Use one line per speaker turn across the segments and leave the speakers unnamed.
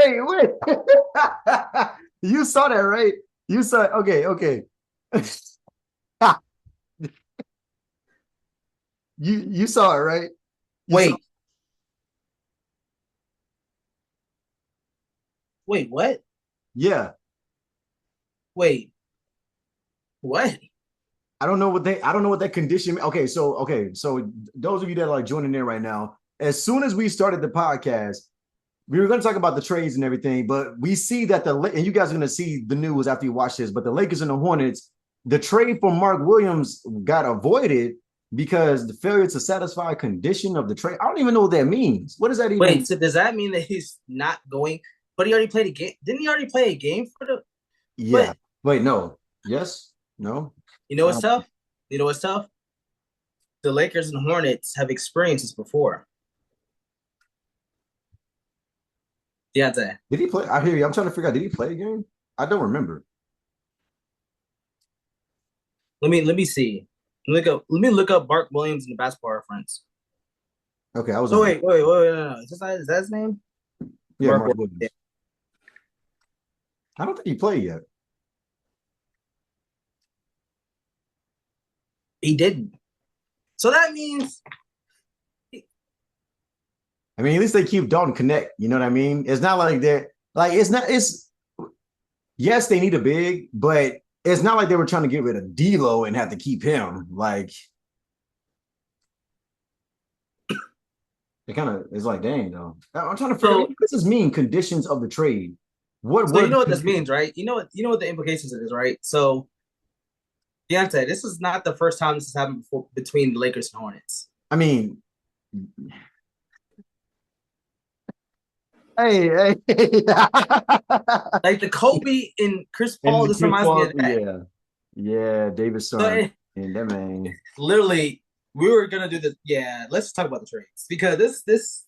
wait. You saw that, right? You saw it. Okay. You saw it, right? You saw
Wait, wait, what?
yeah.
Wait, what?
I don't know what that condition. Okay, so those of you that are like joining in right now, as soon as we started the podcast, we were going to talk about the trades and everything, but we see that and you guys are going to see the news after you watch this, but the Lakers and the Hornets, the trade for Mark Williams got avoided because the failure to satisfy condition of the trade. I don't even know what that means. What does that even?
Wait, so does that mean that he's not going? But he already played a game. Didn't he already play a game for the?
Yeah.
But
Wait, no. Yes. No.
you know what's
Um,
tough? You know what's tough? The Lakers and Hornets have experienced this before. Yeah,
did he play? I hear you. I'm trying to figure out. Did he play a game? I don't remember.
let me see. Let me look up Mark Williams in the basketball reference.
Okay, I was
Oh
on.
wait, no. Is that his name?
Yeah,
Mark
Mark
Williams. Yeah,
Williams. I don't think he played yet.
he didn't. So that means
I mean, at least they keep Dalton Connect. You know what I mean? It's not like they're like it's not. It's yes, they need a big, but it's not like they were trying to get rid of D'Lo and have to keep him. Like it kind of is like, dang, though. I'm trying to figure out
so.
what does this mean? Conditions of the trade.
So
What
you
are
know
the
what this
conditions?
means, right? You know what the implications of this, right? So Deontay, this is not the first time this has happened before between the Lakers and Hornets.
I mean, hey.
Like the Kobe and Chris
And
Paul,
the
this
Chris
reminds me
Paul,
of that.
yeah, Davis'
So
son, and that man.
literally, we were gonna do the yeah. Let's talk about the trades because this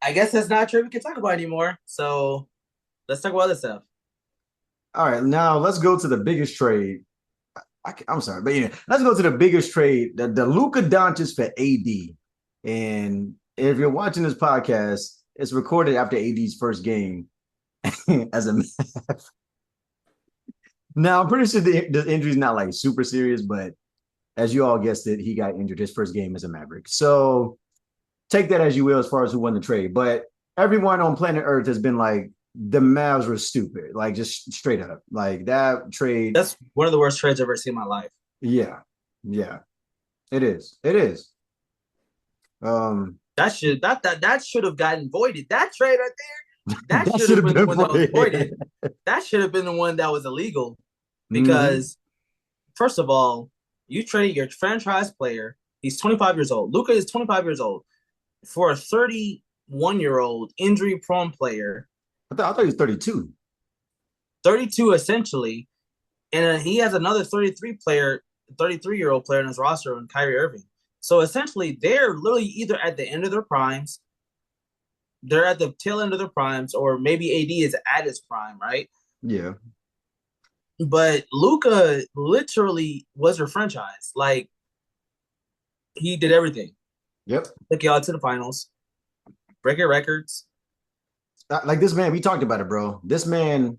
I guess that's not a trade we can talk about anymore. So let's talk about other stuff.
All right, now let's go to the biggest trade. I'm sorry, but yeah, let's go to the biggest trade, the Luka Doncic for AD. And if you're watching this podcast, it's recorded after AD's first game as a now I'm pretty sure the injury's not like super serious, but as you all guessed it, he got injured his first game as a Maverick. So take that as you will as far as who won the trade. But everyone on planet Earth has been like, the Mavs were stupid, like just straight up. Like that trade,
That's one of the worst trades I've ever seen in my life.
yeah, yeah, it is. It is. Um,
That should have gotten voided. That trade right there, that
that
should
should
have
have
been the
been
one that was voided.
avoided.
That should have been the one that was illegal
Mm-hmm.
because first of all, you trade your franchise player. He's 25 years old. Luka is 25 years old for a 31-year-old injury prone player,
I thought he was 32.
32 essentially, and he has another 33-year-old player in his roster in Kyrie Irving. So essentially, they're literally either at the end of their primes, they're at the tail end of their primes, or maybe AD is at his prime, right?
Yeah.
But Luca literally was your franchise. Like he did everything.
Yep.
Took y'all to the finals, breaking records.
Like this man, we talked about it, bro. This man,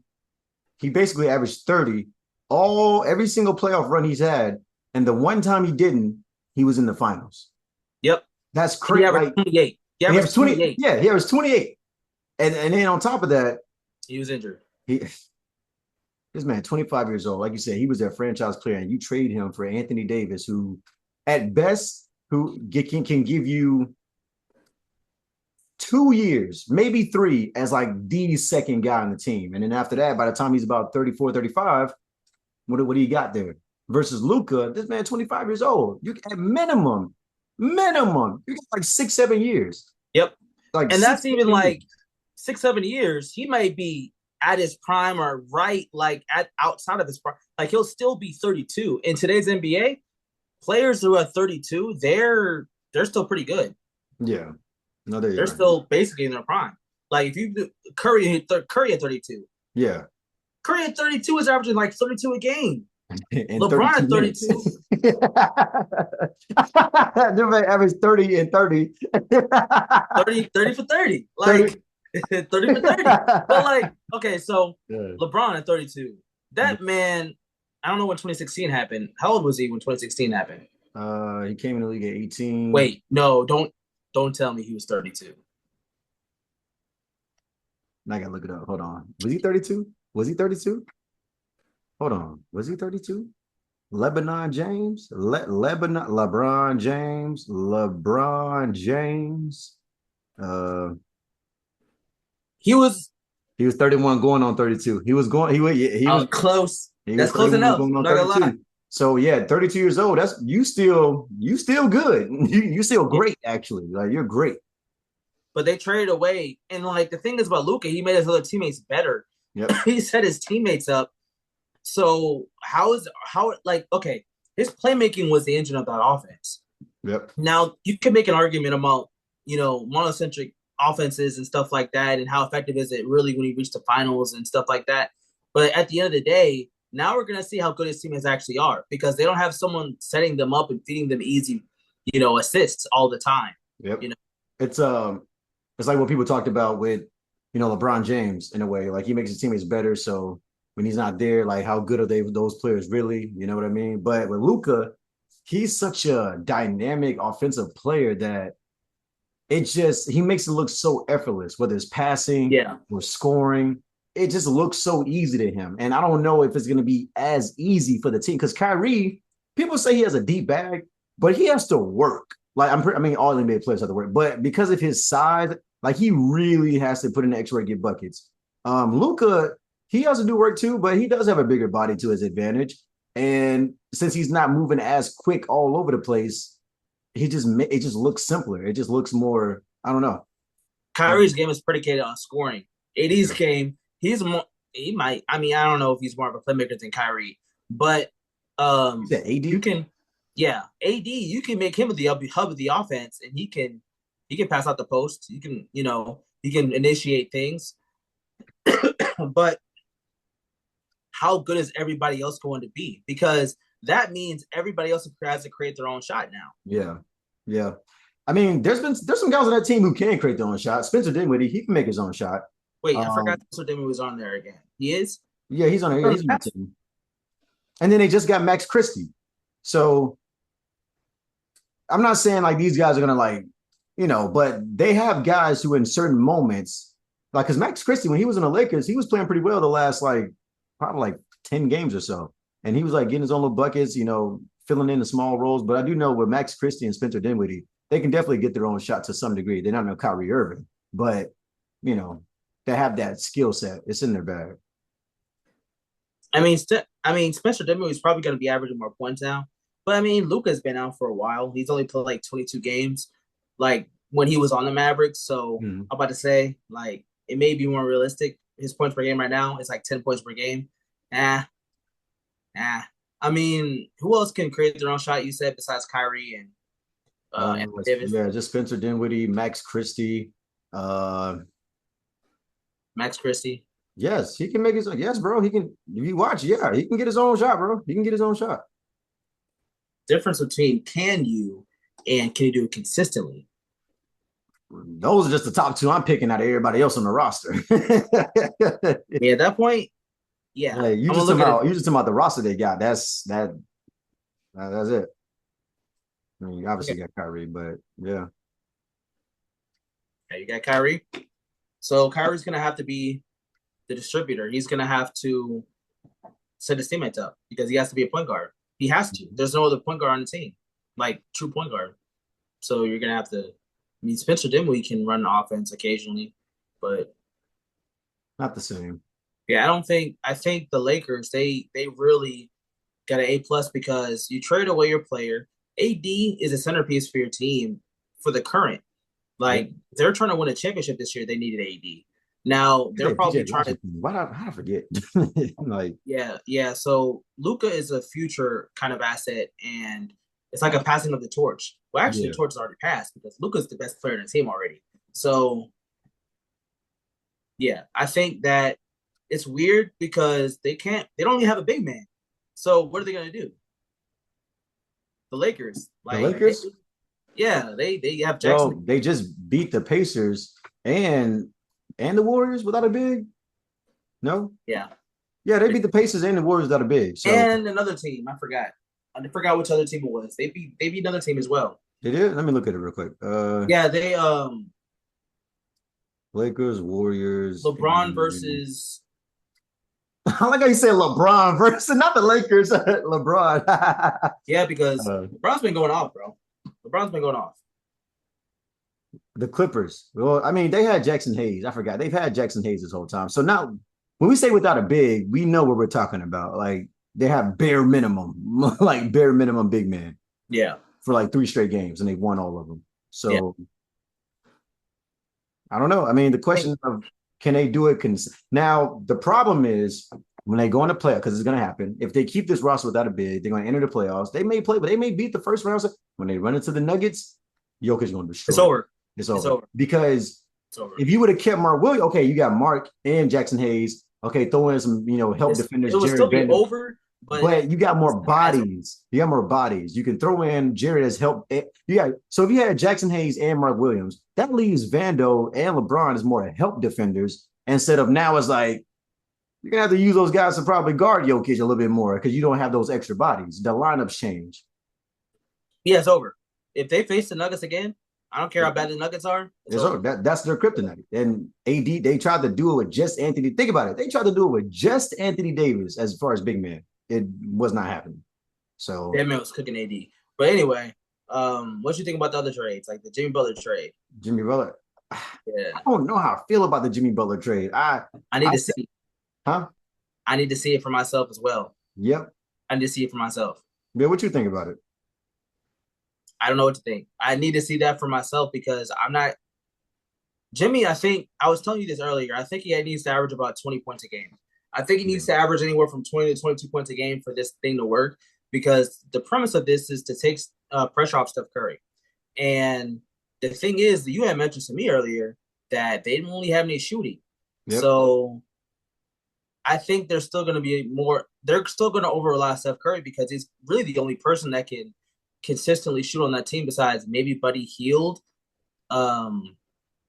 he basically averaged 30 every single playoff run he's had. And the one time he didn't, he was in the finals.
Yep.
That's
He
crazy.
averaged
Like
28. He
he averaged
averaged
20.
28.
Yeah, he averaged 28. And then on top of that,
He was injured.
he this man, 25 years old. Like you said, he was their franchise player, and you trade him for Anthony Davis, who at best, can give you 2 years, maybe three, as like the second guy on the team. And then after that, by the time he's about 34, 35, what do you got there? Versus Luka, this man 25 years old. You at minimum, you got like 6, 7 years.
Yep.
Like
And
six,
that's even
7 years.
like 6, 7 years. He might be at his prime or right like at outside of his prime. Like he'll still be 32. In today's NBA, players who are 32, they're still pretty good.
Yeah. No, there you
They're
are.
still basically in their prime. Like if you do Curry at 32.
Yeah.
Curry at 32 is averaging like 32 a game.
In
LeBron
32
at
minutes.
32,
Average 30 and 30.
30 for 30.
30,
Like 30 for 30. But like, okay, so
Yeah.
LeBron at 32. That man, I don't know when 2016 happened. How old was he when 2016 happened?
He came in the league at 18.
Wait, no, don't tell me he was 32.
I gotta look it up. Hold on. Was he 32? Was he 32? Hold on. Was he 32? Lebanon James? Lebanon LeBron James. LeBron James. Uh
He was
he was 31 going on 32. He was going
close.
he was
That's close
31
enough.
going
I'm
on
not gonna lie.
32. So yeah, 32 years old. That's you still good. You still
Yeah.
great, actually. Like you're great.
But they traded away. And like the thing is about Luka, he made his other teammates better.
Yep.
He set his teammates up. So how like okay, his playmaking was the engine of that offense.
Yep.
Now you can make an argument about monocentric offenses and stuff like that, and how effective is it really when you reach the finals and stuff like that. But at the end of the day, now we're gonna see how good his teammates actually are because they don't have someone setting them up and feeding them easy, assists all the time.
Yep.
You know,
It's it's like what people talked about with LeBron James in a way. Like he makes his teammates better. So when he's not there, like how good are those players really? You know what I mean? But with Luka, he's such a dynamic offensive player that he makes it look so effortless, whether it's passing
yeah.
or scoring. It just looks so easy to him. And I don't know if it's going to be as easy for the team because Kyrie, people say he has a deep bag, but he has to work. Like I mean, all NBA players have to work, but because of his size, like he really has to put in the extra work to get buckets. Luka, he has to do work too, but he does have a bigger body to his advantage. And since he's not moving as quick all over the place, it just looks simpler. It just looks more. I don't know.
Kyrie's game is predicated on scoring. AD's
Yeah.
game, he's more. He might. I mean, I don't know if he's more of a playmaker than Kyrie, but
You said
you
AD?
can, yeah, AD, you can make him the hub of the offense, and he can pass out the post. He can initiate things, but how good is everybody else going to be? Because that means everybody else has to create their own shot now.
Yeah, yeah. I mean, there's some guys on that team who can create their own shot. Spencer Dinwiddie, he can make his own shot.
Wait, I forgot
Um,
Spencer Dinwiddie was on there again. He is.
yeah, he's on there. Yeah, he's on that team. And then they just got Max Christie. So I'm not saying like these guys are gonna but they have guys who in certain moments, like because Max Christie, when he was in the Lakers, he was playing pretty well the last probably 10 games or so. And he was like getting his own little buckets, filling in the small roles. But I do know with Max Christie and Spencer Dinwiddie, they can definitely get their own shot to some degree. They're not no Kyrie Irving, but you know, they have that skill set. It's in their bag.
Spencer Dinwiddie is probably going to be averaging more points now. But I mean, Luka's been out for a while. He's only played like 22 games, like when he was on the Mavericks. So
Mm-hmm.
I'm about to say, like, it may be more realistic. His points per game right now is like 10 points per game. Ah, ah. I mean, who else can create their own shot? You said besides Kyrie and Anthony Davis,
Yeah, just Spencer Dinwiddie, Max Christie.
Max Christie.
Yes, he can make his. Yes, bro. He can. If you watch, yeah, he can get his own shot, bro. He can get his own shot.
Difference between can you and can you do it consistently?
Those are just the top two I'm picking out of everybody else on the roster.
Yeah, at that point, yeah,
Yeah,
I'm gonna look at it.
you just talking about the roster they got. That's it. I mean, you
Okay,
obviously got Kyrie, but yeah,
you got Kyrie. So Kyrie's gonna have to be the distributor. He's gonna have to set his teammates up because he has to be a point guard. He has to. There's no other point guard on the team, like true point guard. So you're gonna have to. I mean, Spencer Dinwiddie can run offense occasionally, but
not the same.
yeah, I don't think. I think the Lakers they really got an A+ because you trade away your player. AD is a centerpiece for your team for the current.
Yeah,
Like they're trying to win a championship this year. They needed AD. Now they're
yeah,
probably
PJ
trying to.
Washington. How I forget? Like,
Yeah, yeah. So Luka is a future kind of asset, and it's like a passing of the torch. Well, actually,
yeah,
the torch is already passed because Luka's the best player in the team already. So yeah, I think that it's weird because they don't even have a big man. So what are they gonna do? The Lakers,
the
like
Lakers.
yeah, they have Jackson.
Well, they just beat the Pacers, and and the Warriors without a big? No?
Yeah.
Yeah, they beat the Pacers and the Warriors without a big. So
And another team, I forgot. I forgot which other team it was. They beat another team as well.
they did? Let me look at it real quick.
Yeah, they
Lakers, Warriors,
LeBron
and
versus
I like how you say LeBron versus not the Lakers, LeBron.
yeah, because
uh,
LeBron's been going off, bro. LeBron's been going off.
the Clippers. Well, I mean, they had Jackson Hayes. I forgot. They've had Jackson Hayes this whole time. So now when we say without a big, we know what we're talking about. Like they have bare minimum, like bare minimum big man.
Yeah.
For like 3 straight games, and they've won all of them.
Yeah.
So I don't know. I mean, the question of can they do it? Now the problem is when they go into play because it's going to happen. If they keep this roster without a bid, they're going to enter the playoffs. They may play, but they may beat the first round. When they run into the Nuggets, Jokic is going to destroy.
It's over.
It's over. Because
it's over.
If you would have kept Mark Williams, okay, you got Mark and Jackson Hayes. Okay, throw in some help defenders.
It would still be over.
But you got more bodies. You got more bodies. You can throw in Jared as help. So if you had Jackson Hayes and Mark Williams, that leaves Vando and LeBron as more help defenders instead of now it's like you're gonna have to use those guys to probably guard Jokic a little bit more because you don't have those extra bodies. The lineups change.
Yeah, it's over. If they face the Nuggets again, I don't care how bad the Nuggets are.
It's over. That's their kryptonite. And AD, they tried to do it with just Anthony. Think about it. They tried to do it with just Anthony Davis as far as big man. It was not happening. So
that man was cooking AD. But anyway, what you think about the other trades, like the Jimmy Butler trade?
Jimmy Butler.
Yeah.
I don't know how I feel about the Jimmy Butler trade. I
need to see.
Huh?
I need to see it for myself as well.
Yep.
I need to see it for myself.
Yeah, what you think about it?
I don't know what to think. I need to see that for myself because I'm not Jimmy. I think I was telling you this earlier. I think he needs to average about 20 points a game. I think he needs to average anywhere from 20 to 22 points a game for this thing to work because the premise of this is to take pressure off Steph Curry. And the thing is, you had mentioned to me earlier that they didn't really have any shooting. Yep. So I think they're still going to be more – they're still going to over-rely on Steph Curry because he's really the only person that can consistently shoot on that team besides maybe Buddy Hield.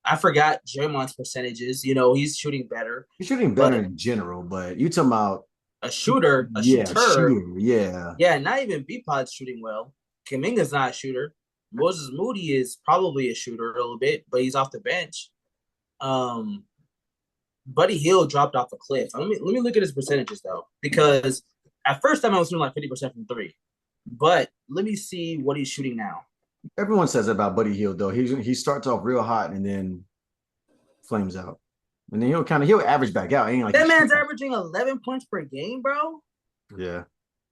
I forgot Draymond's percentages. He's shooting better.
He's shooting better in general, but you talking about
a shooter,
shooter.
Yeah, not even B-Pod's shooting well. Kuminga's not a shooter. Moses Moody is probably a shooter a little bit, but he's off the bench. Buddy Hield dropped off a cliff. Let me look at his percentages though, because at first time I was shooting like 50% from 3, but let me see what he's shooting now.
Everyone says about Buddy Hield though. He starts off real hot and then flames out, and then he'll average back out. Ain't like
that man's averaging 11 points per game, bro.
Yeah,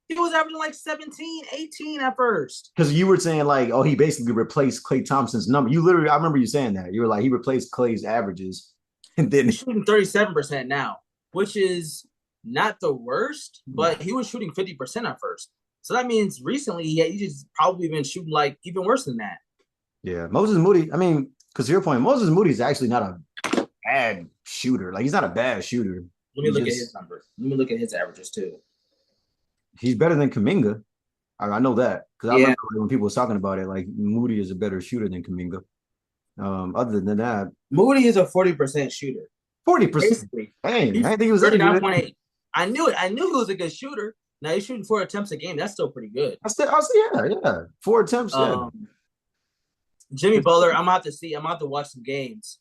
he was averaging like 17, 18 at first.
Because you were saying like, oh, he basically replaced Klay Thompson's number. I remember you saying that. You were like, he replaced Klay's averages, and then
he's shooting 37% now, which is not the worst, but he was shooting 50% at first. So that means recently he's probably been shooting like even worse than that.
Yeah, Moses Moody. I mean, because to your point, Moses Moody is actually not a bad shooter. Like he's not a bad shooter.
Let me look at his numbers. Let me look at his averages too.
He's better than Kuminga. I know that because I remember when people were talking about it. Like Moody is a better shooter than Kuminga. Other than that,
Moody is a 40% shooter.
40%. Dang, I think he was
39.8. I knew it. I knew he was a good shooter. Now he's shooting 4 attempts a game. That's still pretty good.
I'll say, yeah. 4 attempts.
Jimmy Butler, I'm about to watch some games,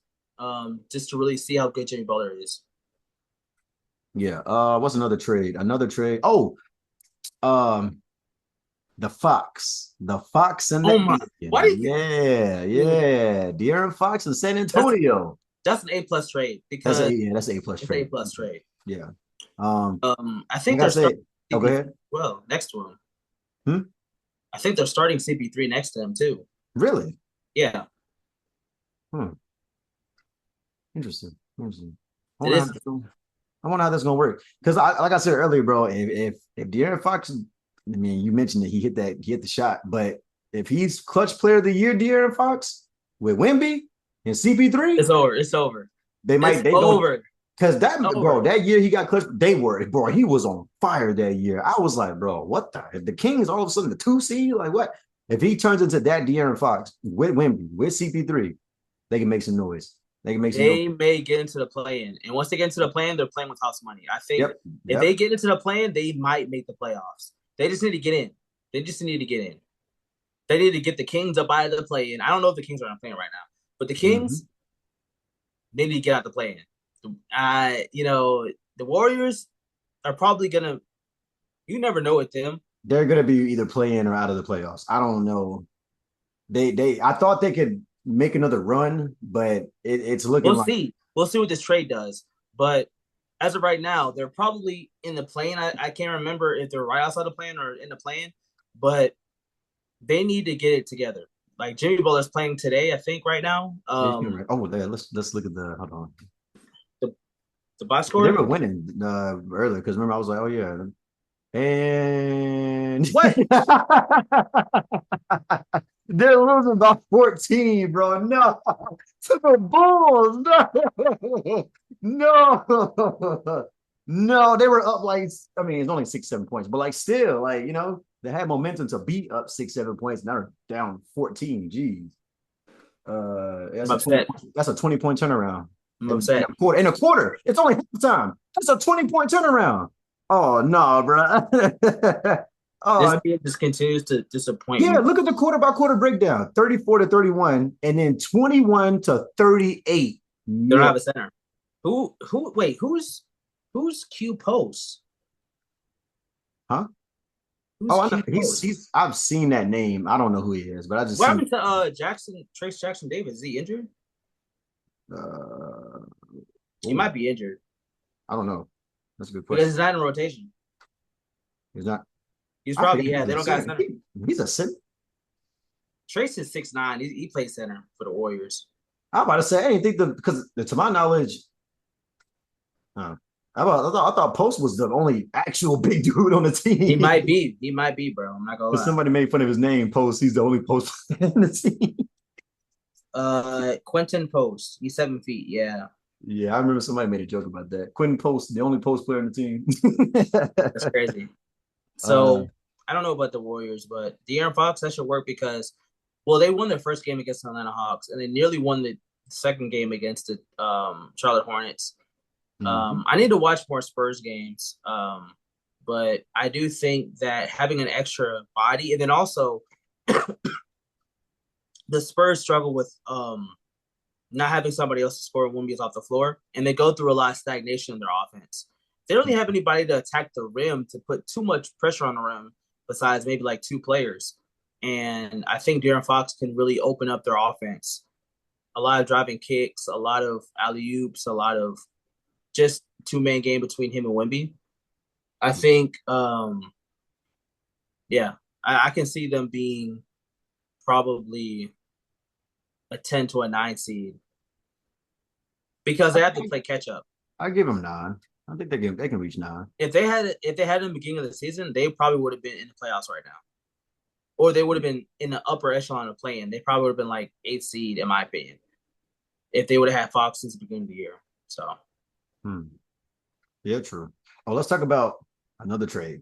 just to really see how good Jimmy Butler is.
Yeah. What's another trade? Oh, the Fox and the De'Aaron Fox and San Antonio.
That's an A+ trade because
that's an A+ trade.
A+ trade.
Yeah.
I think they're starting.
Go ahead.
Well, next to him. I think they're starting CP3 next to him too.
Really?
Yeah.
Interesting. I wonder how that's gonna work. Because like I said earlier, bro, if De'Aaron Fox, I mean, you mentioned that he hit the shot, but if he's clutch player of the year, De'Aaron Fox with Wemby and CP3,
it's over.
Over. Because that year he got clutch, he was on fire that year. I was like, bro, what if the Kings all of a sudden the 2 seed? Like what? If he turns into that De'Aaron Fox with Wemby, with CP3, they can make some noise. They can make some noise.
They may get into the play-in, and once they get into the play-in, they're playing with house money. I think
Yep.
if
Yep.
they get into the play-in, they might make the playoffs. They just need to get in. They just need to get in. They need to get the Kings up out of the play-in. I don't know if the Kings are on playing right now, but the
Mm-hmm.
Kings, they need to get out the play-in. The Warriors are probably gonna. You never know with them.
They're gonna be either playing or out of the playoffs. I don't know. I thought they could make another run, but it's looking
We'll
like
see. We'll see what this trade does. But as of right now, they're probably in the plane. I can't remember if they're right outside the plane or in the plane, but they need to get it together. Like Jimmy Butler's playing today, I think, right now.
oh, there. Let's look at the hold on.
The the box
They
score.
were winning earlier because remember I was like, oh yeah, and
What?
they're losing by 14, bro. No, to the Bulls. No, no, no. They were up like, I mean, it's only 6, 7 points, but like still, like, they had momentum to be up 6, 7 points. Now they're down 14. Jeez.
I'm upset.
That's a 20 point turnaround.
I'm
In
upset.
a quarter. In a quarter. It's only half time. That's a 20 point turnaround. Oh no, bro.
This
Oh
team just continues to disappoint
yeah,
me.
look at the quarter by quarter breakdown. 34 to 31, and then 21 to 38.
They don't
Yeah.
have a center. Wait, who's Q post?
Huh?
Who's
Oh, I know.
Q post?
I've seen that name. I don't know who he is, but I just
What
seen
happened to Trace Jackson Davis? Is he injured?
uh
He
ooh,
might be injured
I don't know. That's a good
because
question.
he's not in rotation.
He's not.
He's
I
probably
forget
yeah.
he's
They
a
don't got
center.
center.
He's a center.
Trace is 6'9". He plays center for the Warriors.
I'm about to say I didn't think because to my knowledge, uh, I thought Post was the only actual big dude on the
He
team.
might be. He might be, bro. I'm not gonna
But
lie.
somebody made fun of his name, Post. He's the only Post on the team.
Quentin Post. He's 7 feet. Yeah,
Yeah, I remember somebody made a joke about that. Quentin Post, the only Post player on the team.
that's crazy.
uh,
So I don't know about the Warriors, but De'Aaron Fox that should work because, well, they won their first game against the Atlanta Hawks, and they nearly won the second game against the Charlotte Hornets.
mhm.
I need to watch more Spurs games, but I do think that having an extra body, and then also the Spurs struggle with not having somebody else to score when Wemby's off the floor, and they go through a lot of stagnation in their offense. They don't really have anybody to attack the rim to put too much pressure on the rim besides maybe like two players. And I think De'Aaron Fox can really open up their offense. A lot of driving kicks, a lot of alley oops, a lot of just two-man game between him and Wemby. I think, yeah, I can see them being probably a 10 to a 9 seed because they have to play catch up.
I give him 9. I think they can reach 9.
If they had in the beginning of the season, they probably would have been in the playoffs right now, or they would have been in the upper echelon of playing. They probably would have been like 8th seed, in my opinion, if they would have had Fox since the beginning of the year. So
Hmm. Yeah, true. Oh, let's talk about another trade.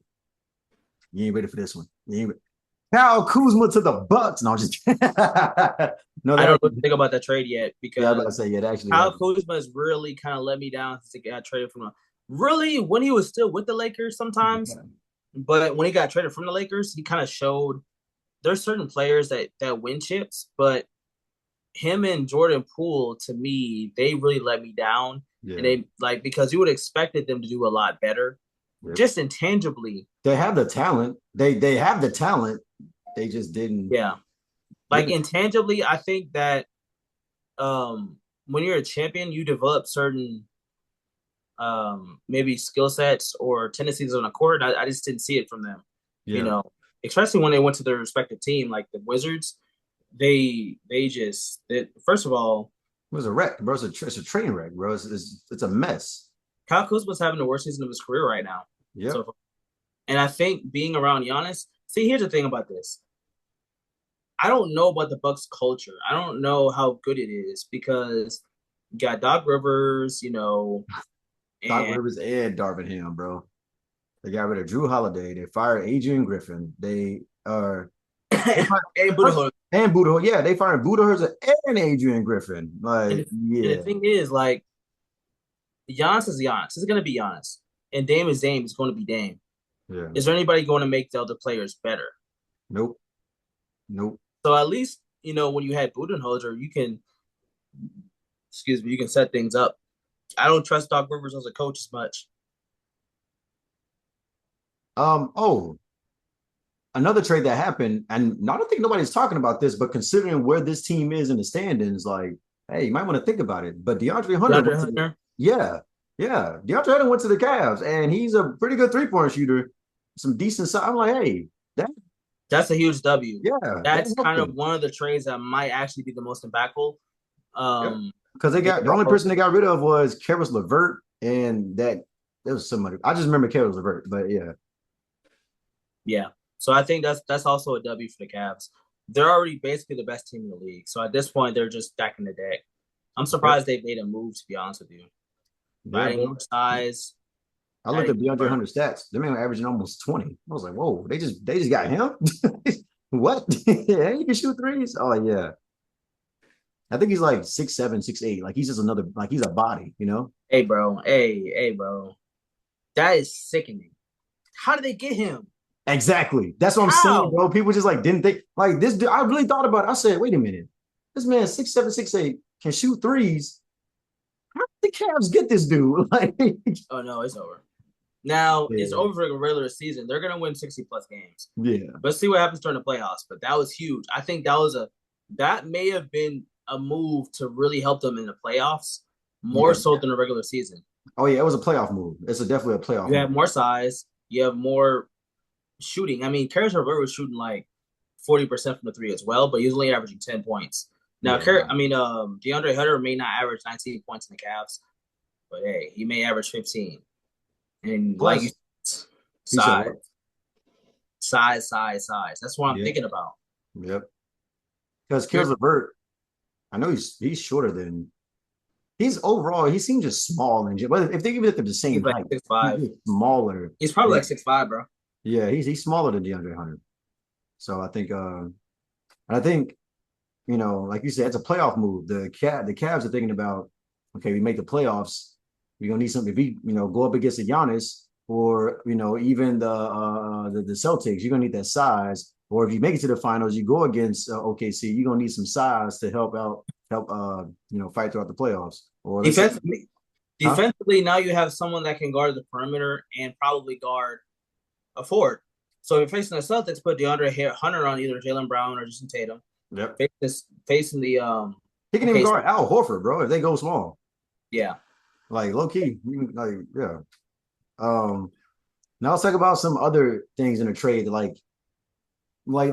You ain't ready for this one. You ain't ready. Kyle Kuzma to the Bucks. No, I'm just no.
I
That
don't really think about that trade yet
yeah, I was about
because
to say yeah. That actually
Kyle
happened.
Kuzma has really kind of let me down since he got traded from. Really, when he was still with the Lakers, sometimes, but when he got traded from the Lakers, he kind of showed there's certain players that win chips, but him and Jordan Poole, to me, they really let me down. And
Yeah,
they like because you would have expected them to do a lot better,
yeah.
just intangibly.
They have the talent. They have the talent. They just didn't
Yeah,
get
like
it.
intangibly, I think that when you're a champion, you develop certain maybe skill sets or tendencies on the court. I just didn't see it from them, you
Yeah,
know, especially when they went to their respective team, like the Wizards. First of all,
it was a wreck, bro. It's a train wreck, bro. It's a mess.
Kyle Kuzma's having the worst season of his career right now.
Yep.
So, and I think being around Giannis. See, here's the thing about this. I don't know about the Bucks culture. I don't know how good it is because you got Doc Rivers,
Doc
and
Rivers and Darvin Ham, bro. They got rid of Drew Holiday. They fired Adrian Griffin. They are they
hey
first,
Budenholzer.
And Budenholzer. Yeah, they fired Budenholzer and Adrian Griffin.
And
Like,
and the
yeah,
thing is, like, Giannis is Giannis. It's going to be Giannis. And Dame is Dame. It's going to be Dame.
yeah.
Is there anybody going to make the other players better?
Nope. Nope.
So at least, when you had Budenholzer, you can set things up. I don't trust Doc Rivers as a coach as much.
Oh, another trade that happened, and I don't think nobody's talking about this, but considering where this team is in the standings, like, hey, you might want to think about it. But DeAndre Hunter
DeAndre
went to the
Hunter,
yeah, yeah. DeAndre Hunter went to the Cavs, and he's a pretty good three-point shooter, some decent size. I'm like, hey, that
that's a huge W.
yeah, that
That's
helped
kind of
them.
one of the trades that might actually be the most impactful.
Yeah, because they
They
got the
brought
only
both.
person they got rid of was Karis LeVert, and that there was somebody. I just remember Karis LeVert, but yeah,
Yeah. So I think that's also a W for the Cavs. They're already basically the best team in the league. So at this point, they're just stacking the deck. I'm
yep,
surprised they made a move, to be honest with you.
yeah,
Adding
bro.
more size,
I looked at
adding
DeAndre
more.
Hunter stats. They man averaging almost 20. I was like, whoa, they just got him. What? Yeah, he can shoot threes. Oh yeah. I think he's like 6'7", 6'8". Like he's just another like he's a body, you know?
Hey, bro. Hey, bro. That is sickening. How did they get him?
Exactly. That's what I'm saying,
How?
bro. People just like didn't think like this dude. I really thought about it. I said, wait a minute. This man 6'7", 6'8", can shoot threes. How did the Cavs get this dude? Like
Oh no, it's over. Now it's
yeah,
over for the regular season. They're gonna win 60 plus games.
yeah,
Let's see what happens during the playoffs. But that was huge. I think that may have been a move to really help them in the playoffs more
yeah.
so than the regular season.
Oh yeah, it was a playoff move. It's definitely a playoff
You
move.
have more size, you have more shooting. I mean, Karis LeVert was shooting like 40% from the three as well, but he was only averaging 10 points. Now,
Yeah, nah.
DeAndre Hunter may not average 19 points in the Cavs, but hey, he may average 15. And like you
Plus,
said,
he said
size,
what?
size. That's what I'm
Yeah,
thinking about.
yep. Because
You're
Karis LeVert, I know he's shorter than he's overall. He seems just small and but if they even if they're the
he's
same
like
height,
six
he's
five.
just smaller.
He's probably like
Than,
6'5", bro.
yeah, he's smaller than DeAndre Hunter. So I think like you said, it's a playoff move. The Cavs are thinking about okay, we make the playoffs. We're gonna need something. If we go up against the Giannis or even the Celtics, you're gonna need that size. Or if you make it to the finals, you go against OKC, you're gonna need some size to help fight throughout the playoffs. Or let's say,
Defensively,
huh?
defensively, now you have someone that can guard the perimeter and probably guard a forward. So if you're facing the Celtics, put DeAndre Hunter on either Jalen Brown or Jason Tatum.
Yep.
Facing the
He can even
okay,
guard Al Horford, bro. If they go small,
yeah.
like low key, like yeah. Um, Now let's talk about some other things in the trade, like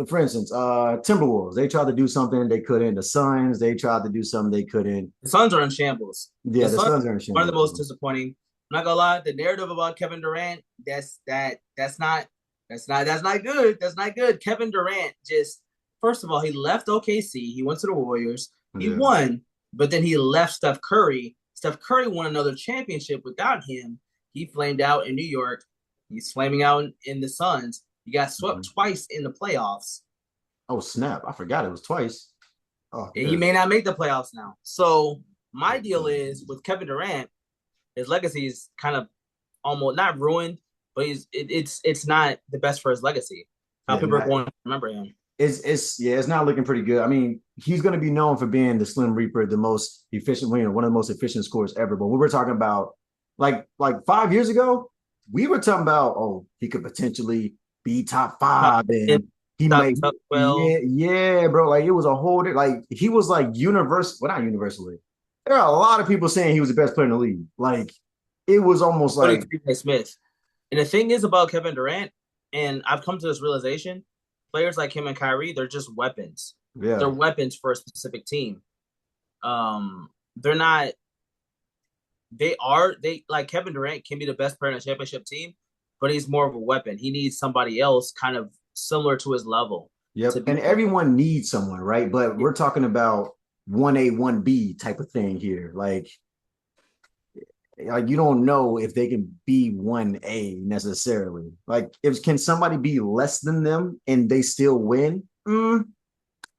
for instance, Timberwolves. They tried to do something they couldn't. The Suns, they tried to do something they couldn't.
The Suns are in shambles.
Yeah,
The
the
Suns
Suns are in
are one of the
shambles.
most disappointing. I'm not gonna lie, the narrative about Kevin Durant, that's not good. That's not good. Kevin Durant just first of all, he left OKC, he went to the Warriors, he
Yeah.
won, but then he left Steph Curry. Steph Curry won another championship without him. He flamed out in New York. He's flaming out in the Suns. He got
Mhm.
swept twice in the playoffs.
Oh snap! I forgot it was twice. Oh
He
yeah.
may not make the playoffs now. So my deal
Mhm.
is with Kevin Durant, his legacy is kind of almost not ruined, but it's not the best for his legacy. How
Yeah,
people are
nah,
going to remember him.
it's not looking pretty good. I mean, he's going to be known for being the Slim Reaper, the most efficient, one of the most efficient scorers ever. But we were talking about like 5 years ago, we were talking about he could potentially be top
Top
five
10,
and he
top,
might
top 12.
yeah, bro. Like it was a whole like he was like universal, well, not universally. There are a lot of people saying he was the best player in the league. Like it was almost
Cody
like
Smith. And the thing is about Kevin Durant, and I've come to this realization, players like him and Kyrie, they're just weapons. They're
yeah,
weapons for a specific team. They're not they like Kevin Durant can be the best player in a championship team, but he's more of a weapon. He needs somebody else kind of similar to his level
yep.
to be
And
there.
everyone needs someone, right? But
Yeah.
we're talking about 1A, 1B type of thing here. Like you don't know if they can be 1A necessarily. Like if can somebody be less than them and they still win?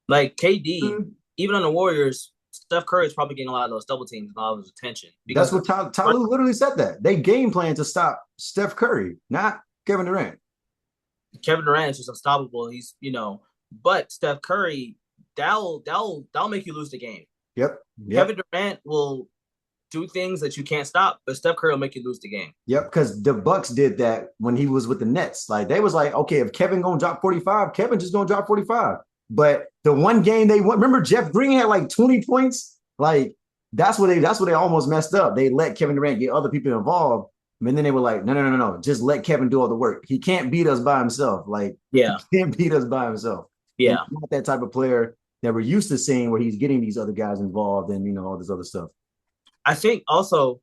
Like KD,
Mhm.
even on the Warriors, Steph Curry is probably getting a lot of those double teams and all of his attention
That's
because
what Tyler literally said that. They game plan to stop Steph Curry, not Kevin Durant.
Kevin Durant is just unstoppable. But Steph Curry, that'll make you lose the game.
Yep. Yep.
Kevin Durant will do things that you can't stop, but Steph Curry will make you lose the game.
Yep. Because the Bucks did that when he was with the Nets. Like they was like, okay, if Kevin gonna drop 45, Kevin just gonna drop 45. But the one game they won, remember Jeff Green had like 20 points? Like that's what they almost messed up. They let Kevin Durant get other people involved. And then they were like, no. Just let Kevin do all the work. He can't beat us by himself. Like he
Yeah,
can't beat us by himself. And
yeah.
he's not that type of player that we're used to seeing where he's getting these other guys involved and all this other stuff.
I think also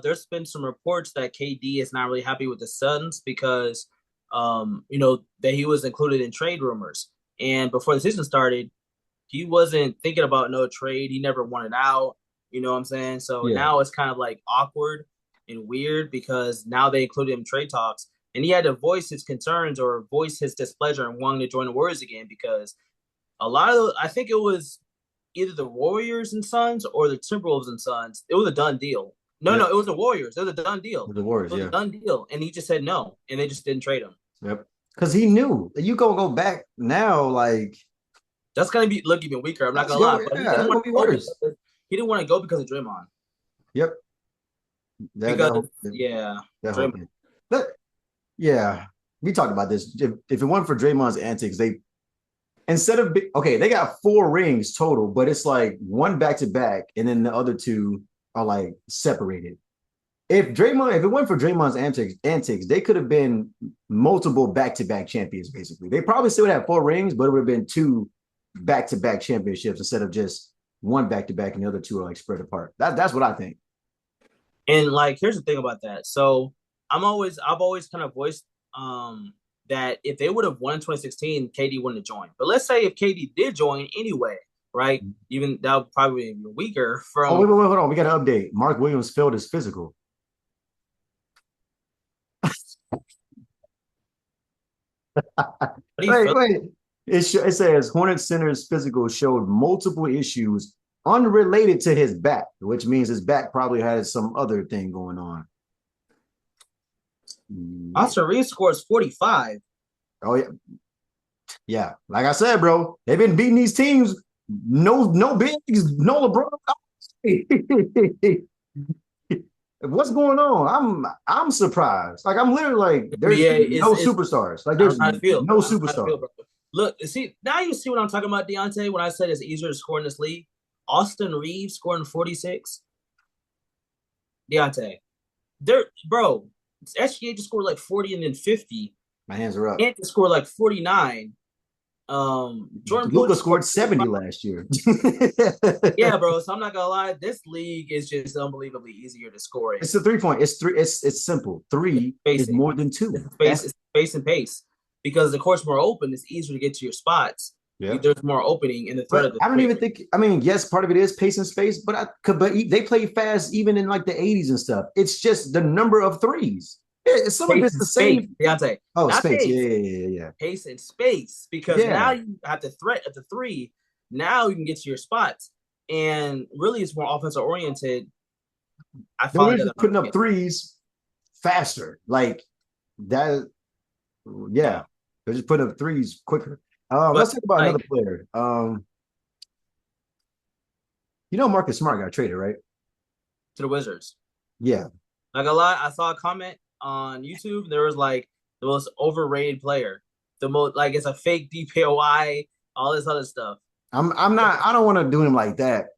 there's been some reports that KD is not really happy with the Suns because that he was included in trade rumors. And before the season started, he wasn't thinking about no trade. He never wanted out. You know what I'm saying? So
Yeah.
now it's kind of like awkward and weird because now they included him in trade talks. And he had to voice his concerns or voice his displeasure and wanting to join the Warriors again because I think it was either the Warriors and Suns or the Timberwolves and Suns. It was a done deal. No,
Yep.
it was the Warriors. It was a done deal.
The Warriors,
It was a
yeah.
done deal, and he just said no, and they just didn't trade him.
Yep. Because he knew you gonna go back now, like
That's gonna look even weaker. I'm not
that's
gonna lie,
go,
but he
yeah,
didn't
that's
want
gonna
to
be
go
worse.
because he didn't want to go because of Draymond.
Yep. That
Because
whole
yeah,
that whole
Draymond.
thing. But yeah, we talked about this. If it weren't for Draymond's antics, they instead of okay, they got 4 rings total, but it's like one back to back, and then the other two are like separated. If it went for Draymond's antics, they could have been multiple back to back champions. Basically, they probably still would have 4 rings, but it would have been 2 back to back championships instead of just one back to back, and the other two are like spread apart. That's what I think.
And like, here's the thing about that. So I've always kind of voiced that if they would have won in 2016, KD wouldn't have joined. But let's say if KD did join anyway, right? Even that would probably be weaker
Oh
from.
wait, hold on. We got an update. Mark Williams failed his physical. Wait. It says Hornet Center's physical showed multiple issues unrelated to his back, which means his back probably had some other thing going on. Yeah.
Austin Reeves scores 45.
Oh yeah, yeah. Like I said, bro, they've been beating these teams. No bigs, no LeBron. What's going on? I'm surprised. Like I'm literally like, there's
Yeah,
no superstars. Like
I don't
there's
know how to feel.
no
I don't know how to
superstar.
feel, bro. Look, see now you see what I'm talking about, Deontay. When I said it's easier to score in this league, Austin Reeves scoring 46. Deontay, bro. SGA just scored like 40 and then 50.
My hands are up.
Ant just scored like 49. Jordan
Luka
Poole
scored 70 last year.
Yeah, bro. So I'm not gonna lie, this league is just unbelievably easier to score in.
It's a 3 point. It's three. It's simple. Three is more than two.
It's space and pace. Because the court's more open, it's easier to get to your spots.
Yeah.
There's more opening in the threat
But
of the
I don't even think. I mean, yes, part of it is pace and space, but they play fast even in like the 80s and stuff. It's just the number of threes. Some of it's the same.
Deontay.
Oh,
Not
space.
pace.
Yeah.
Pace and space. Because now you have the threat at the three. Now you can get to your spots. And really, it's more offensive oriented.
They're just putting up threes faster. Like that. Yeah. They're just putting up threes quicker. Let's talk about another player. Marcus Smart got traded, right?
To the Wizards.
Yeah.
Like a lot, I saw a comment on YouTube. There was like the most overrated player, the most like it's a fake DPOI, all this other stuff.
I don't want to do him like that,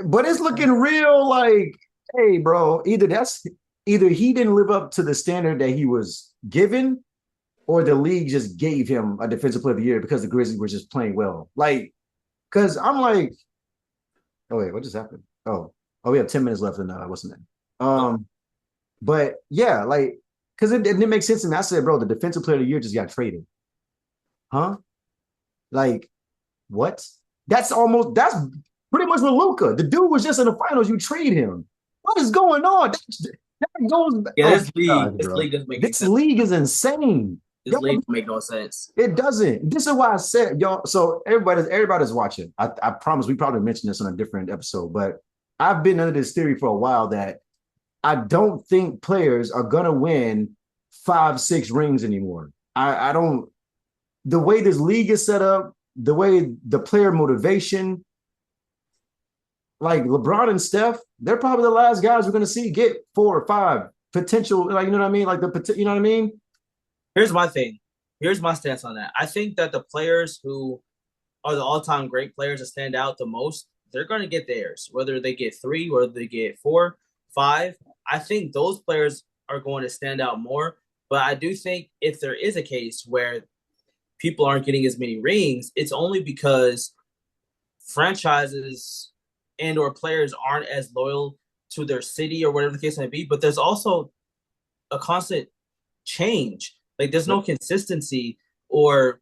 but it's looking real. Like, hey, bro, either he didn't live up to the standard that he was given, or the league just gave him a defensive player of the year because the Grizzlies were just playing well. Like, because I'm like, oh wait, what just happened? Oh, we have 10 minutes left in what's the name? But yeah, like, because it didn't make sense to me. I said, bro, the defensive player of the year just got traded. Huh? Like, what? That's pretty much with Luka. The dude was just in the finals. You trade him. What is going on? That goes.
Yeah, this league doesn't make sense.
This league is insane.
This
Y'all,
league don't make no sense.
it doesn't. This is why I said y'all. So everybody's watching. I promise we probably mentioned this on a different episode, but I've been under this theory for a while that I don't think players are gonna win 5, 6 rings anymore. I don't. The way this league is set up, the way the player motivation, like LeBron and Steph, they're probably the last guys we're gonna see get 4 or 5 potential. Like you know what I mean? Like you know what I mean?
Here's my thing. Here's my stance on that. I think that the players who are the all-time great players that stand out the most, they're going to get theirs. Whether they get 3, whether they get 4, 5. I think those players are going to stand out more. But I do think if there is a case where people aren't getting as many rings, it's only because franchises and or players aren't as loyal to their city or whatever the case may be. But there's also a constant change. Like there's no consistency, or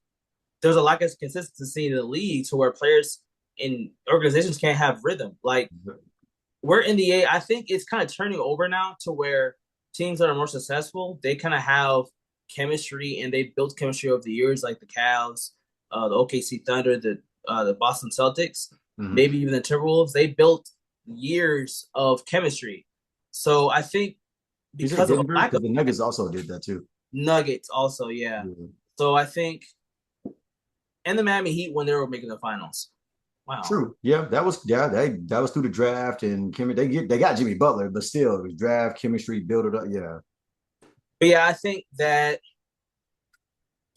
there's a lack of consistency in the league to where players in organizations can't have rhythm. Like we're in the A, I think it's kind of turning over now to where teams that are more successful, they kind of have chemistry and they built chemistry over the years, like the Cavs, the OKC Thunder, the Boston Celtics, maybe even the Timberwolves. They built years of chemistry. So I think because of a lack of
the Nuggets also did that too.
Nuggets also, yeah. So I think, and the Miami Heat when they were making the finals. Wow.
True. Yeah, that was through the draft and they got Jimmy Butler, but still it was draft, chemistry, build it up. Yeah.
But yeah, I think that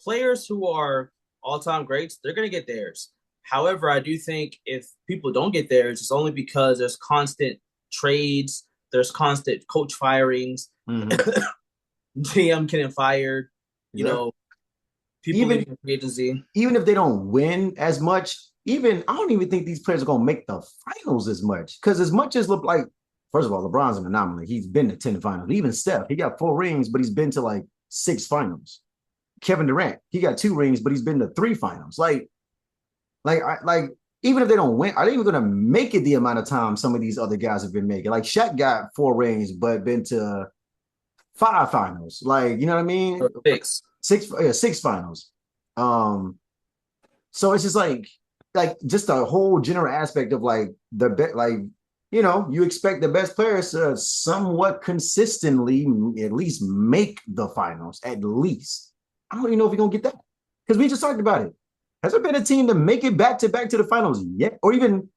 players who are all-time greats, they're gonna get theirs. However, I do think if people don't get theirs, it's only because there's constant trades, there's constant coach firings, GM getting fired, you know, people leaving the agency.
Even if they don't win as much, I don't even think these players are gonna make the finals as much. Because as much as like, first of all, LeBron's an anomaly. He's been to 10 finals. Even Steph, he got 4 rings, but he's been to like 6 finals. Kevin Durant, he got 2 rings, but he's been to 3 finals. Like even if they don't win, are they even gonna make it the amount of time some of these other guys have been making? Like Shaq got 4 rings, but been to 5 finals. Like, you know what I mean? 6 finals. So it's just like just the whole general aspect of like you expect the best players to somewhat consistently at least make the finals. At least. I don't even know if we're gonna get that. Because we just talked about it. Has there been a team to make it back to the finals yet? Or even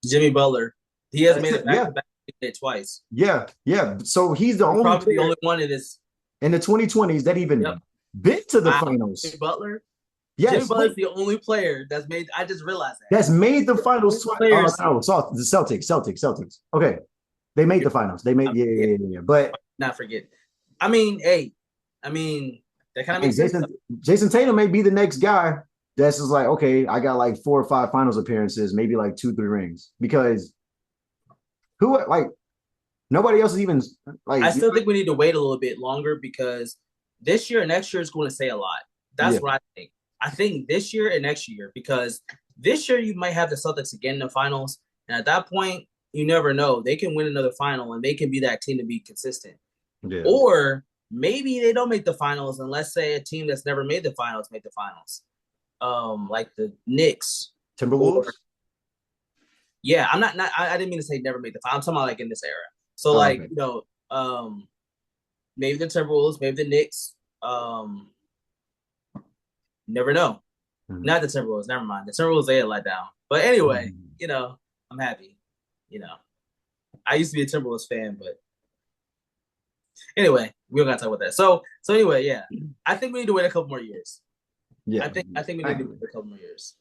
Jimmy Butler. He has made it back to back twice.
Yeah. So he's
probably the only one in
the 2020s that even been to the finals.
Jimmy Butler.
Yes,
Jimmy Butler's the only player that's made. I just realized that
that's made the finals twice. The Celtics. Okay, they made the finals. They made yeah. But
not forget. I mean, that kind of makes sense.
Jason Tatum may be the next guy that's just like, okay, I got like 4 or 5 finals appearances, maybe like 2, 3 rings, because nobody else is even like.
I still think we need to wait a little bit longer because this year and next year is going to say a lot. That's what I think. I think this year and next year, because this year you might have the Celtics again in the finals, and at that point, you never know. They can win another final, and they can be that team to be consistent. Yeah. Or maybe they don't make the finals, and let's say a team that's never made the finals make the finals, like the Knicks,
Timberwolves.
Yeah, I'm not. I didn't mean to say never make the finals. I'm talking about like in this era. So okay. Maybe the Timberwolves, maybe the Knicks. Never know. Not the Timberwolves. Never mind. The Timberwolves, they had let down. But anyway, I'm happy. I used to be a Timberwolves fan, but anyway, we don't got to talk about that. So anyway, yeah, I think we need to wait a couple more years. Yeah, I think we need to wait a couple more years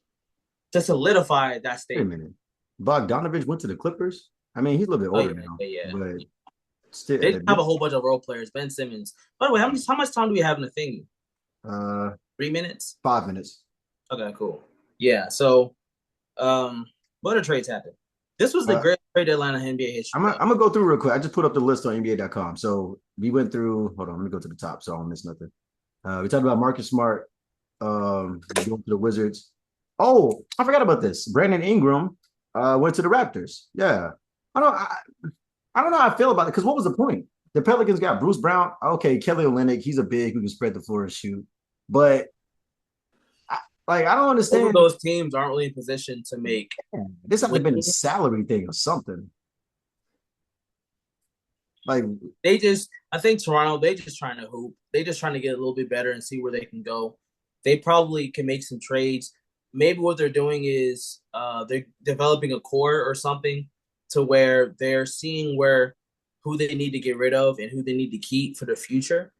to solidify that statement.
Wait a minute, Bogdanovich went to the Clippers. I mean, he's a little bit older now.
Yeah. But still, they have a whole bunch of role players. Ben Simmons. By the way, how much time do we have in the thing? 3 minutes?
5 minutes.
Okay, cool. Yeah, so what are trades happened? This was the great trade deadline of NBA history.
I'm gonna go through real quick. I just put up the list on NBA.com. So we went through, hold on, let me go to the top so I don't miss nothing. We talked about Marcus Smart going to the Wizards. Oh, I forgot about this. Brandon Ingram went to the Raptors. Yeah. I don't know how I feel about it, because what was the point? The Pelicans got Bruce Brown. Okay, Kelly Olynyk, he's a big who can spread the floor and shoot. But I don't
Both of
understand.
those teams aren't really in position to make
This has to have been a
wins.
salary thing or something. Like,
I think Toronto, they just trying to hoop. They just trying to get a little bit better and see where they can go. They probably can make some trades. Maybe what they're doing is they're developing a core or something to where they're seeing where who they need to get rid of and who they need to keep for the future.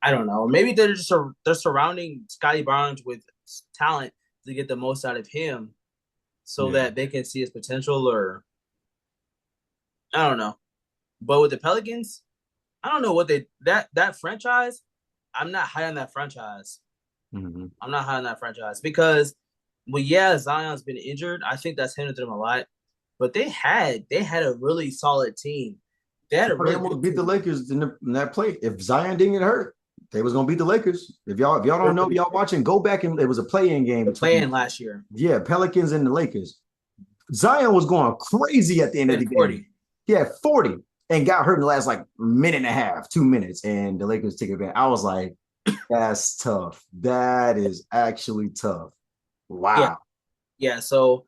I don't know. Maybe they're surrounding Scotty Barnes with talent to get the most out of him, so
yeah.
that they can see his potential. Or I don't know. But with the Pelicans, I don't know what that franchise. I'm not high on that franchise.
Mm-hmm.
I'm not high on that franchise because, well, yeah, Zion's been injured. I think that's hindered them a lot. But they had a really solid team. They had a
They
really
almost
good
beat the
team.
Lakers in that play. If Zion didn't get hurt, they was gonna beat the Lakers. If y'all don't know, y'all watching, go back and it was a play-in game
They're
between
playing last year.
Pelicans and the Lakers. Zion was going crazy at the end of the
And
game.
40.
He had 40 and got hurt in the last like minute and a half, 2 minutes, and the Lakers took advantage. I was like, that's tough. That is actually tough.
Yeah,
Wow.
yeah. So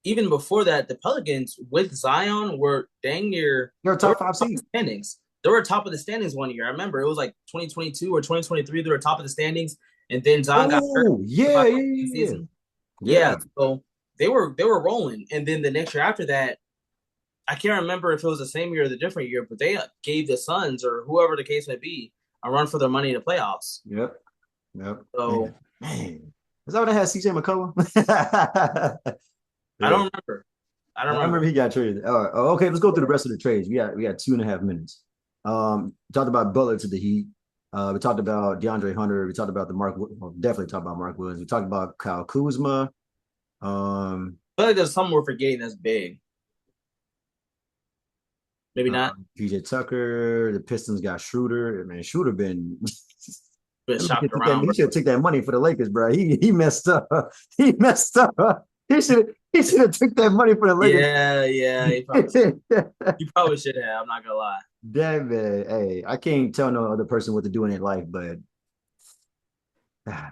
even before that, the Pelicans with Zion were dang near
They're a
they were
top five
top of
seed.
the standings. They were top of the standings one year. I remember it was like 2022 or 2023. They were top of the standings, and then Zion got hurt
Oh, yeah,
about
yeah,
the
yeah,
season.
yeah.
Yeah,
Yeah.
so they were rolling, and then the next year after that, I can't remember if it was the same year or the different year, but they gave the Suns or whoever the case may be a run for their money in the playoffs.
Yep. Yep.
So
Man. Is that what I had CJ McCollum?
I
Yeah.
don't remember. I don't
I remember
remember.
he got traded. All right. Oh, okay, let's go through the rest of the trades. We got 2.5 minutes. Talked about Butler to the Heat. We talked about DeAndre Hunter. We talked about well, definitely talked about Mark Williams. We talked about Kyle Kuzma. Um,
I feel like there's something we're forgetting that's big. Maybe
uh,
not.
PJ Tucker. The Pistons got Schroeder. Man, Schroeder been.
Been shopped
He
around,
should have
bro.
took that money for the Lakers, bro. He messed up. He messed up. He should have took that money for the Lakers.
Yeah, yeah. You probably should have. I'm not gonna lie.
Damn it. Hey, I can't tell no other person what to do in their life, but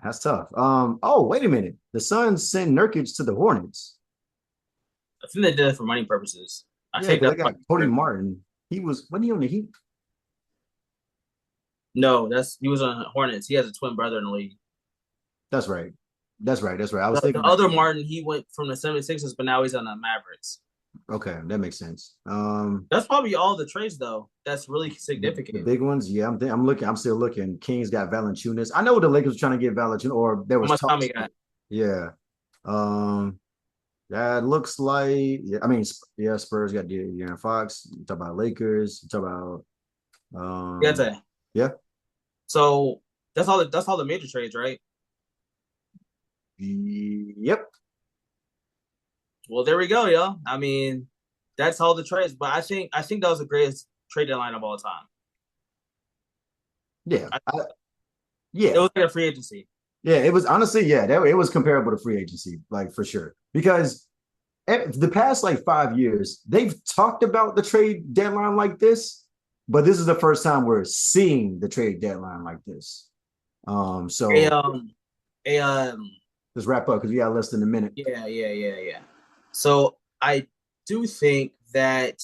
that's tough. Oh, wait a minute. The Suns send Nurkic to the Hornets.
I think they did it for money purposes. I
Yeah,
think
because they
that's
got Cody
why.
Martin. When he on the Heat?
No, that's he was on Hornets. He has a twin brother in the league.
That's right. That's right. I was
The
thinking that.
other Martin, he went from the 76ers, but now he's on the Mavericks.
Okay, that makes sense.
That's probably all the trades though. That's really
The
significant.
big ones, yeah. I'm looking. I'm still looking. Kings got Valanciunas. I know the Lakers were trying to get Valanciunas, or there
How
was
much time he
talks.
got?
Yeah. Um, that looks like. Yeah, I mean, yeah. Spurs got De'Aaron Fox. You talk about Lakers. You talk about.
Yeah,
Yeah.
so that's all the major trades, right?
Yep.
Well, there we go, yo. I mean, that's all the trades. But I think that was the greatest trade deadline of all time.
Yeah.
I, it
Yeah.
was like a free agency.
Yeah. It was honestly, yeah, it was comparable to free agency, like for sure. Because the past like 5 years, they've talked about the trade deadline like this, but this is the first time we're seeing the trade deadline like this.
A
So
a
let's wrap up because we got less than a minute.
Yeah, yeah, yeah, yeah. So I do think that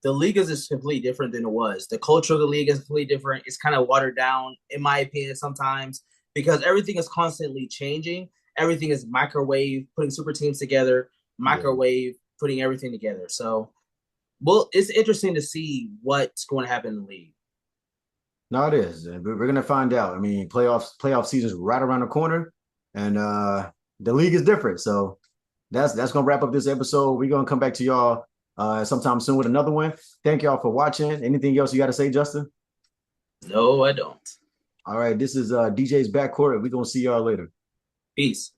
the league is just completely different than it was. The culture of the league is completely different. It's kind of watered down, in my opinion, sometimes because everything is constantly changing. Everything is microwave, putting super teams together,
Yeah.
microwave, putting everything together. So, well, it's interesting to see what's going to happen in the league.
No, it is. We're gonna find out. I mean, playoff season's right around the corner, and the league is different. So that's gonna wrap up this episode. We're gonna come back to y'all sometime soon with another one. Thank y'all for watching. Anything else you got to say, Justin?
No, I don't.
All right, this is DJ's Backcourt. We're gonna see y'all later.
Peace.